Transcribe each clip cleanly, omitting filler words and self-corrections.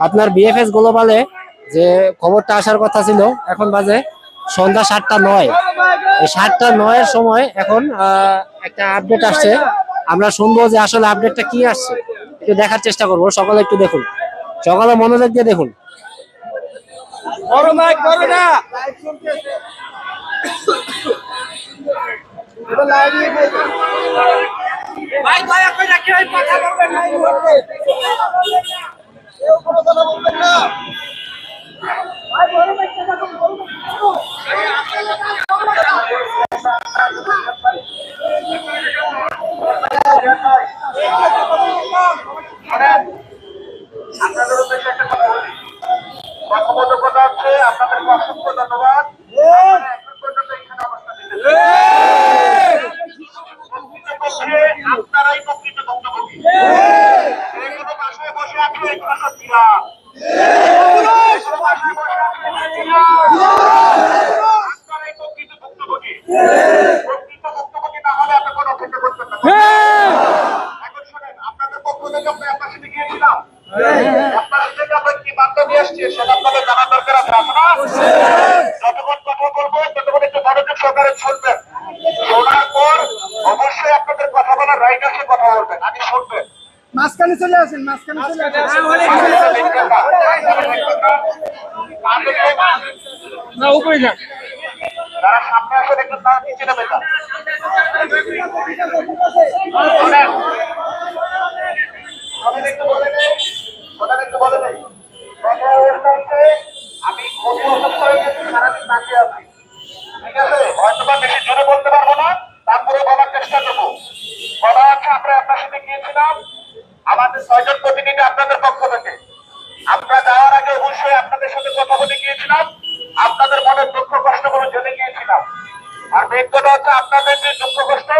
আপনার বিএফএস গ্লোবালে যে খবরটা আসার কথা ছিল এখন বাজে সন্ধ্যা 7:09। এই 7:09-এর সময় এখন একটা আপডেট আসছে। আমরা শুনবো যে আসলে আপডেটটা কি আসছে, একটু দেখার চেষ্টা করবো। সকলে একটু দেখুন, সকলে মনোযোগ দিয়ে দেখুন। ভাই দয়া করে কেউ কথা বলবেন না, এই মুহূর্তে কেউ কোনো কথা বলবেন না ভাই। বড় ভাই কথা বলুন, আপনাদের উদ্দেশ্যে একটা কথা বলি। কথোপকথনটা হচ্ছে আপনাদেরকে অসংখ্য ধন্যবাদ। এখন পর্যন্ত এখানে অবস্থান আপনারাই প্রকৃত ভুক্তভোগী। যে কোনো বাসায় বসে আছে এগুলো সত্যি না, বাসায় বসে আছে আপনারাই প্রকৃত ভুক্তভোগী। প্রকৃত ভুক্তভোগী না হলে আপনি কোনো অপেক্ষা করতে পারবেন না। এখন শোনেন, আপনাদের পক্ষ থেকে আমরা আপনার সাথে গিয়েছিলাম, আপনার থেকে আমরা কি বার্তা নিয়ে আসছি সেটা আপনাদের জানার দরকার আছে না? যতক্ষণ কথা বলবো ততক্ষণ একটু মনোযোগ সহকারে শুনবেন। শোনার পর অবশ্যই আপনাদের কথা বলার রাইট আছে, কথা বলবেন, আগে শুনবেন। মাঝখানে চলে আসেন, মাঝখানে চলে আসেন। না, উপরে যান। যারা সামনে আসেন একটু না নিচে নেবে না। আমি খুবই অসুস্থ হয়ে গেছি, সারাদিন তাকিয়ে আছি, ঠিক আছে? হয়তো বা বেশি জোরে বলতে পারবো না, তারপরে বলার চেষ্টা করবো। বলা হচ্ছে আমরা আপনার সাথে গিয়েছিলাম, আমাদের 6 জন প্রতিনিধি আপনাদের পক্ষ থেকে। আমরা যাওয়ার আগে অবশ্যই আপনাদের সাথে কথা বলে গিয়েছিলাম, আপনাদের মনের দুঃখ কষ্টগুলো জেনে গিয়েছিলাম। আর মেন কথা হচ্ছে আপনাদের যে দুঃখ কষ্ট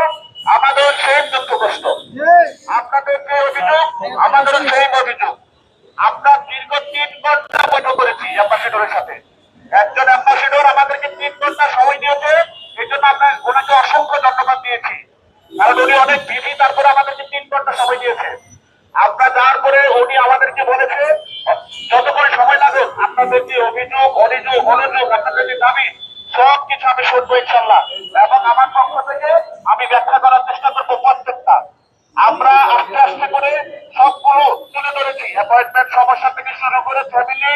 আমাদের সেম দুঃখ কষ্ট, আপনাদের যে অভিযোগ আমাদেরও সেম অভিযোগ। আমরা দীর্ঘ 3 ঘন্টা বৈঠক করেছি অ্যাম্বাসেডরের সাথে। একজন অ্যাম্বাসেডর আমাদেরকে 3 ঘন্টা সময় দিয়েছে, এই জন্য আমরা ওনাকে অসংখ্য ধন্যবাদ দিয়েছি, কারণ উনি অনেক বিজি, তারপরে আমাদেরকে 3 ঘন্টা সময় দিয়েছে। আমরা যাওয়ার পরে উনি আমাদেরকে বলেছে যতক্ষণ সময় লাগুক আপনাদের যে অভিযোগ অভিযোগ অনুযোগ আপনাদের যে দাবি সবকিছু আমি শুনবো ইনশাল্লাহ, এবং আমার পক্ষ থেকে আমি ব্যাখ্যা করার চেষ্টা করবো প্রত্যেকটা। আমরা আস্তে আস্তে করে সবগুলো তুলে ধরেছি, অ্যাপয়েন্টমেন্ট সমস্যা থেকে শুরু করে ফ্যামিলি